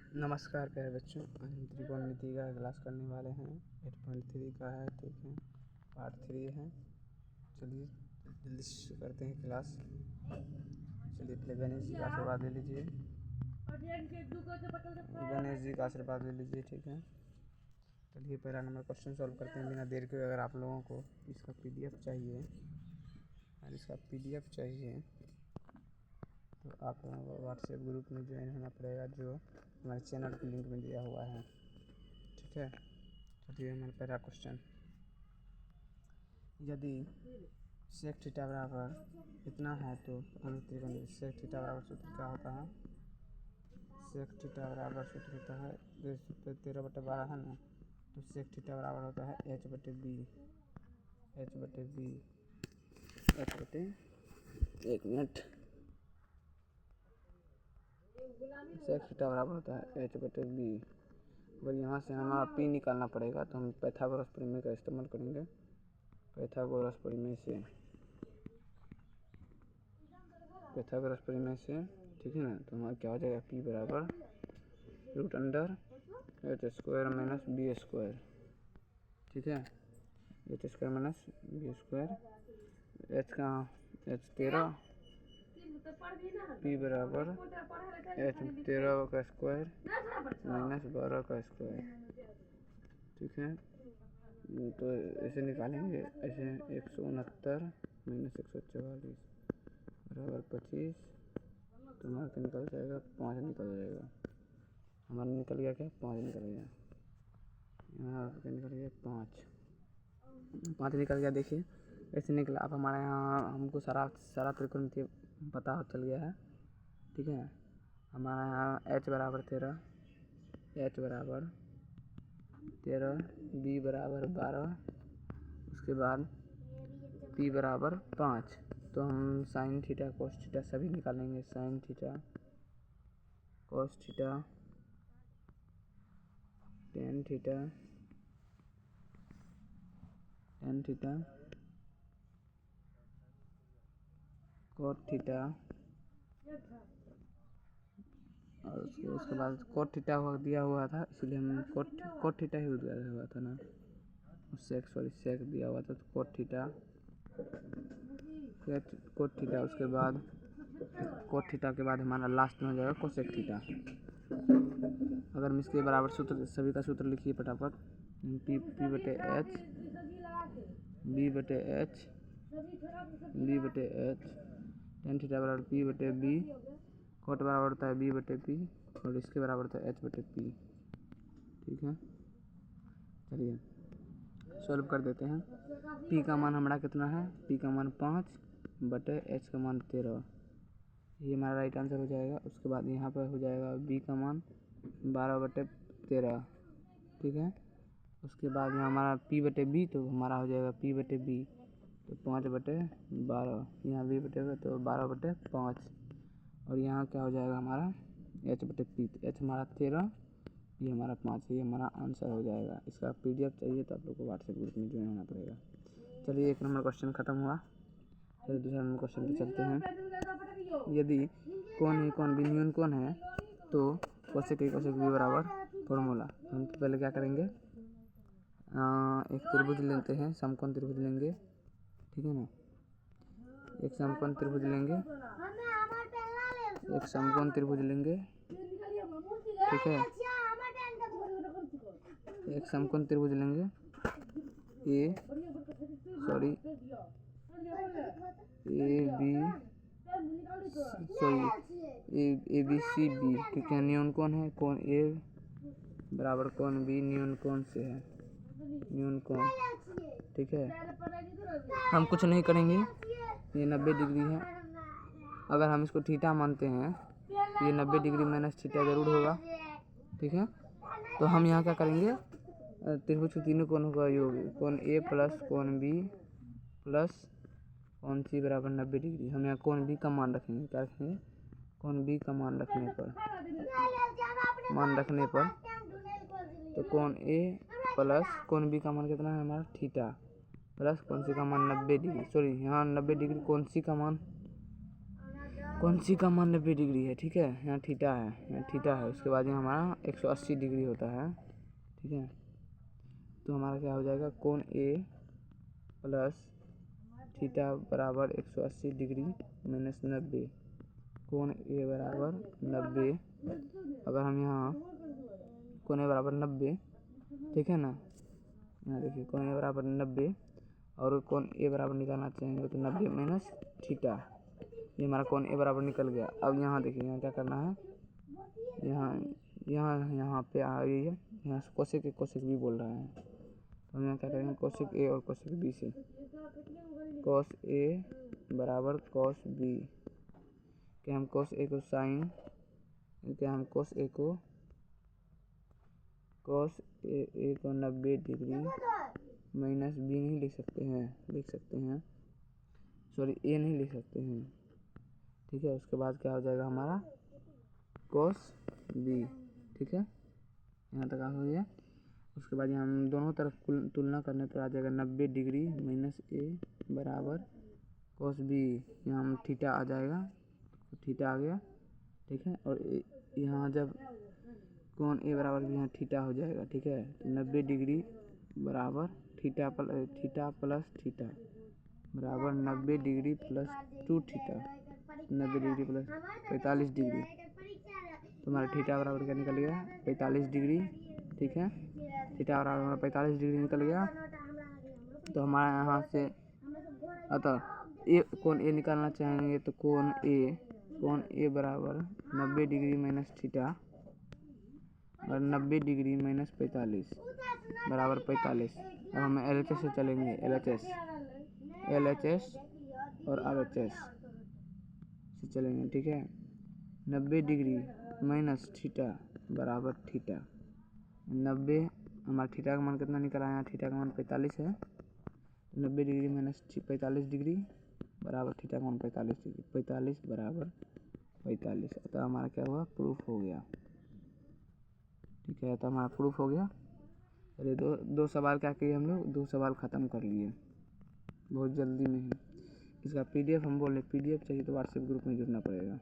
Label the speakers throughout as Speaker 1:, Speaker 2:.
Speaker 1: नमस्कार प्यारे बच्चों, आज हम त्रिकोणमिति का क्लास करने वाले हैं। 8.3 का है, ठीक है, पार्ट 3 है। चलिए जल्दी से करते हैं क्लास। चलिए पहले गणेश जी का आशीर्वाद ले लीजिए। गणेश जी का आशीर्वाद ले लीजिए, ठीक है। चलिए पहला नंबर क्वेश्चन सॉल्व करते हैं बिना देर के। अगर आप लोगों को इसका PDF चाहिए और इसका PDF चाहिए तो आप लोगों को व्हाट्सएप ग्रुप में ज्वाइन होना पड़ेगा, जो हमारे चैनल के लिंक में दिया हुआ है, ठीक है। चलिए हमारा पहला क्वेश्चन, यदि सेक थीटा बराबर इतना है तो त्रिकोण सेक थीटा बराबर सूत्र क्या होता है। सेक थीटा बराबर सूत्र होता है 13/12 है ना, तो सेक थीटा बराबर होता है H/B। एक मिनट। सेक थीटा बराबर होता है H/B। अगर यहाँ से हमारा P निकालना पड़ेगा तो हम पाइथागोरस प्रमेय का इस्तेमाल करेंगे। पाइथागोरस प्रमेय से ठीक है ना, तो हमारा क्या हो जाएगा, P बराबर √H² - B², ठीक है। H² - B², H का H13, P बराबर H13 का स्क्वायर - 12 का स्क्वायर, ठीक है। तो ऐसे निकालेंगे, ऐसे 169 - 144 बराबर 25, तो हमारा क्या निकल जाएगा, 5 निकल जाएगा। हमारा निकल गया क्या, 5 निकल गया। यहाँ क्या निकल गया, 5 निकल गया। देखिए ऐसे निकला। अब हमारे यहाँ हमको सारा त्रिकोणमिति पता चल गया है, ठीक है। हमारा यहाँ H बराबर 13, B बराबर 12, उसके बाद P बराबर 5। तो हम साइन थीटा कोस थीटा सभी निकालेंगे। Sine theta cos theta tan theta cot theta, और उसके बाद कोट थीटा दिया हुआ था, इसलिए हम कोट थीटा ही दिया हुआ था ना, सेक दिया हुआ था, तो कोट थीटा। उसके बाद कोट थीटा के बाद हमारा लास्ट में हो जाएगा कोसेक थीटा। अगर हम इसके बराबर सूत्र सभी का सूत्र लिखिए फटाफट। P/H B/H टेन थीटा बराबर P/B, कोट बराबर होता है B/P, और इसके बराबर होता है H/P, ठीक है। चलिए सॉल्व कर देते हैं। P का मान हमारा कितना है, P का मान 5/H का मान 13, ये हमारा राइट आंसर हो जाएगा। उसके बाद यहाँ पर हो जाएगा B का मान 12/13, ठीक है। उसके बाद यहाँ हमारा P/B, तो हमारा हो जाएगा P/B, तो 5/12, यहाँ B/B तो 12/5, और यहाँ क्या हो जाएगा हमारा H/P। H हमारा 13, ये हमारा 5, ये हमारा आंसर हो जाएगा। इसका PDF चाहिए तो आप लोग को व्हाट्सएप ग्रुप में ज्वाइन होना पड़ेगा। चलिए एक नंबर क्वेश्चन ख़त्म हुआ। फिर दूसरा नंबर क्वेश्चन पे चलते हैं। यदि कोण B न्यून कोण है तो कोसेक A कोसेक B बराबर फॉर्मूला। हम पहले क्या करेंगे, एक त्रिभुज लेते हैं, समकोण त्रिभुज लेंगे, ठीक है ना। एक समकोण त्रिभुज लेंगे, ठीक है। एक समकोण त्रिभुज लेंगे ABCB, क्योंकि न्यून कोण है, कोण A बराबर कोण B न्यून कोण से है, न्यून कोण, ठीक है। हम कुछ नहीं करेंगे, ये 90 डिग्री है। अगर हम इसको थीटा मानते हैं, ये 90 डिग्री माइनस थीटा जरूर होगा, ठीक है। तो हम यहाँ क्या करेंगे, त्रिभुज के तीनों कोणों का योग, कोण A प्लस कोण B प्लस कोण C बराबर 90 डिग्री। हम यहाँ कोण B का मान रखेंगे, क्या रखेंगे, कोण B का मान रखने पर तो कोण A प्लस कोण B का मान कितना है हमारा, थीटा, प्लस कोण C का मान 90 डिग्री, सॉरी यहाँ 90 डिग्री कोण C का मान कौन सी का मान 90 डिग्री है, ठीक है। यहाँ थीटा है, यहाँ थीटा है, उसके बाद यहाँ हमारा 180 डिग्री होता है, ठीक है। तो हमारा क्या हो जाएगा, कोण ए प्लस थीटा बराबर 180 डिग्री माइनस 90, कोण ए बराबर 90। अगर हम यहाँ कोण ए बराबर 90, ठीक है ना, यहाँ देखिए कोण ए बराबर 90 और कोण ए बराबर निकालना चाहेंगे तो 90 माइनस थीटा, ये हमारा कोण ए बराबर निकल गया। अब यहाँ देखिए यहाँ क्या करना है, यहाँ पे आ गई है, यहाँ कोसेक ए कोसेक बी बोल रहा है, तो हम यहाँ क्या करेंगे, कोसेक ए और कोसेक बी से, कॉस ए बराबर कॉस बी, क्या हम कॉस ए को साइन, क्या हम कॉस ए को 90 डिग्री माइनस बी नहीं लिख सकते हैं, सॉरी ए नहीं लिख सकते हैं, ठीक है। उसके बाद क्या हो जाएगा हमारा कॉस बी, ठीक है, यहाँ तक आ हो गया। उसके बाद यहाँ हम दोनों तरफ तुलना करने पर आ जाएगा 90 डिग्री माइनस ए बराबर कॉस बी, यहाँ हम थीटा आ जाएगा, तो थीटा आ गया, ठीक है। और यहाँ जब कोण ए बराबर भी यहाँ थीटा हो जाएगा, ठीक है। तो 90 डिग्री बराबर थीटा प्लस थीटा बराबर 90 degree plus 2 theta, 90 degree plus 45 degree, तो हमारा थीटा बराबर क्या निकल गया, 45 डिग्री, ठीक है। थीटा बराबर हमारा 45 डिग्री निकल गया। तो हमारे यहाँ से अतः ए कोण ए निकालना चाहेंगे तो कोण ए बराबर 90 डिग्री माइनस थीटा और 90 डिग्री माइनस 45 बराबर 45। अब हम LHS से चलेंगे, LHS और RHS से चलेंगे, ठीक है। 90 डिग्री माइनस थीटा बराबर थीटा, 90 हमारा थीटा का मान कितना निकला है, यहाँ थीटा का मान 45 है, 90 डिग्री माइनस 45 डिग्री बराबर थीटा का मान 45 डिग्री, 45 बराबर 45। अतः हमारा क्या हुआ, प्रूफ हो गया, ठीक है। तो हमारा प्रूफ हो गया। चलिए दो सवाल क्या किए हम लोग, 2 सवाल ख़त्म कर लिए बहुत जल्दी में ही। इसका PDF हम बोल रहे PDF चाहिए तो व्हाट्सएप ग्रुप में जुड़ना पड़ेगा।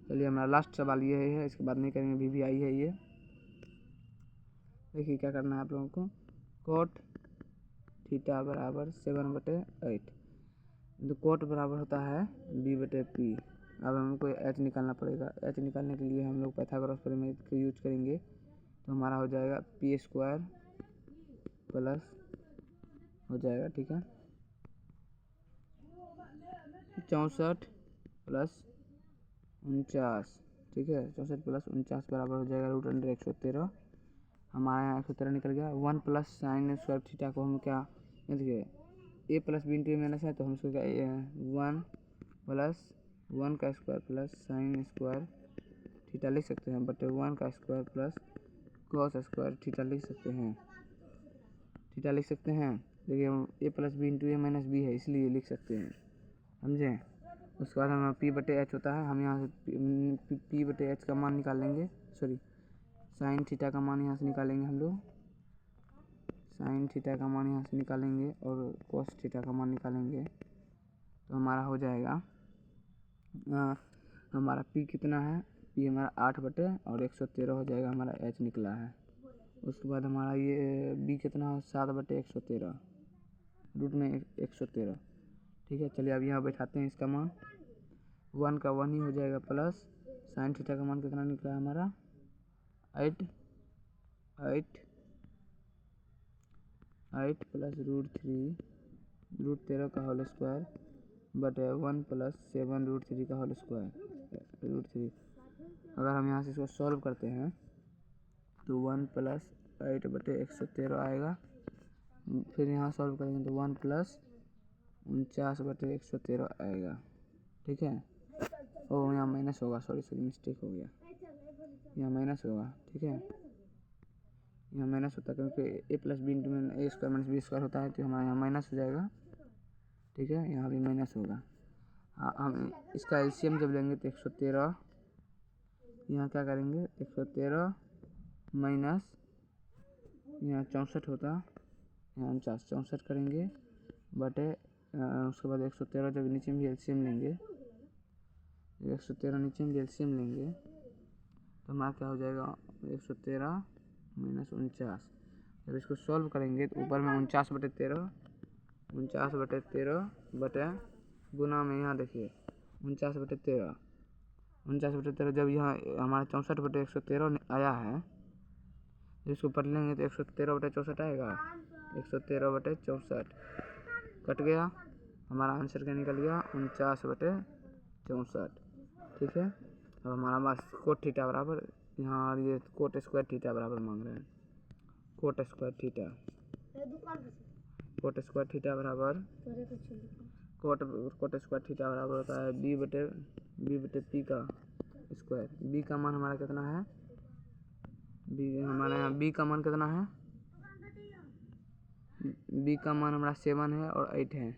Speaker 1: चलिए हमारा लास्ट सवाल ये है, इसके बाद नहीं करेंगे, VVI है ये। देखिए क्या करना है आप लोगों को, कोट थीटा बराबर 7/8, तो कोट बराबर होता है B/P। अब हमको H निकालना पड़ेगा, H निकालने के लिए हम लोग पाइथागोरस प्रमेय को यूज करेंगे, तो हमारा हो जाएगा P² प्लस हो जाएगा, ठीक है, 64 प्लस 49, ठीक है, 64 प्लस 49 बराबर हो जाएगा √113। हमारे यहाँ 113 निकल गया। 1 प्लस साइन स्क्वायर थीटा को हम क्या, देखिए a plus b into minus है, तो हम इसको क्या 1 प्लस 1 का square plus sine square theta लिख सकते हैं, बट 1 का square plus cos square theta लिख सकते हैं, देखिए a plus b into a minus b है इसलिए लिख सकते हैं, समझे। उसके बाद हमारा P/H होता है, हम यहाँ से P/H का मान निकाल लेंगे, सॉरी साइन थीटा का मान यहाँ से निकालेंगे हम लोग, साइन थीटा का मान यहाँ से निकालेंगे और कॉस थीटा का मान निकालेंगे, तो हमारा हो जाएगा हमारा P कितना है, P हमारा 8 और 113 हो जाएगा, हमारा H निकला है। उसके बाद हमारा ये B कितना है, 7/113 रूट में 113, ठीक है। चलिए अब यहाँ बैठाते हैं इसका मान, 1 का 1 ही हो जाएगा प्लस साइन थीटा का मान कितना निकला है हमारा 8 प्लस √3 का होल स्क्वायर बटे 1 प्लस 7 √3 का होल स्क्वायर √3। अगर हम यहाँ से इसको सॉल्व करते हैं तो 1 प्लस 8/113 आएगा, फिर यहाँ सॉल्व करेंगे तो 1 प्लस 49/113 आएगा, ठीक है। ओ यहाँ माइनस होगा, सॉरी मिस्टेक हो गया, यहाँ माइनस होगा, ठीक है, यहाँ माइनस होता है क्योंकि a plus b into a square minus b square होता है, तो हमारा यहाँ माइनस हो जाएगा, ठीक है, यहाँ भी माइनस होगा। हम इसका LCM जब लेंगे तो 113, यहाँ क्या करेंगे 113 माइनस यहाँ 64 होता, यहाँ 64 करेंगे बटे उसके बाद 113 जब नीचे में भी LCM लेंगे 113 नीचे में एलसीएम लेंगे तो हमारा क्या हो जाएगा 113 माइनस 49। जब इसको सॉल्व करेंगे तो ऊपर में 49/13 बटे गुना में यहाँ देखिए 49/13 जब यहाँ हमारा 64/113 आया है, जब इसको पढ़ लेंगे तो 113/64 आएगा। 113/64 कट गया, हमारा आंसर क्या निकल गया 49/64। ठीक है, अब हमारा पास कोट थीटा बराबर, यहाँ ये कोट स्क्वायर थीटा बराबर मांग रहे हैं। कोट स्क्वायर थीटा बराबर कोट स्क्वायर थीटा बराबर होता है बी बटे पी का स्क्वायर। बी का मान हमारा कितना है, हमारे यहाँ बी का मान कितना है, बी का मान हमारा 7 है और 8 है।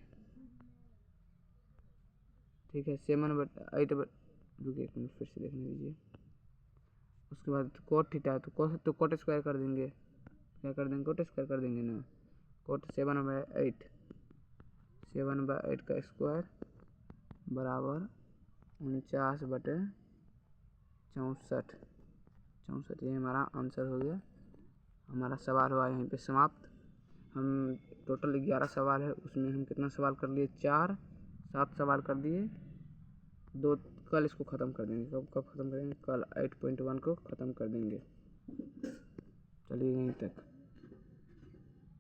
Speaker 1: ठीक है, 7/8 रुकिए एक मिनट फिर से देखने दीजिए। उसके बाद कोट थीटा है तो कोट स्क्वायर कर देंगे, क्या कर देंगे कोट स्क्वायर कर देंगे ना। कोट 7/8 का स्क्वायर बराबर 49/64। ये हमारा आंसर हो गया। हमारा सवाल हुआ यहीं पे समाप्त। हम टोटल 11 सवाल है, उसमें हम कितना सवाल कर लिए 7 सवाल कर दिए। कल इसको ख़त्म कर देंगे। कब ख़त्म करेंगे, कल 8.1 को ख़त्म कर देंगे। चलिए यहीं तक।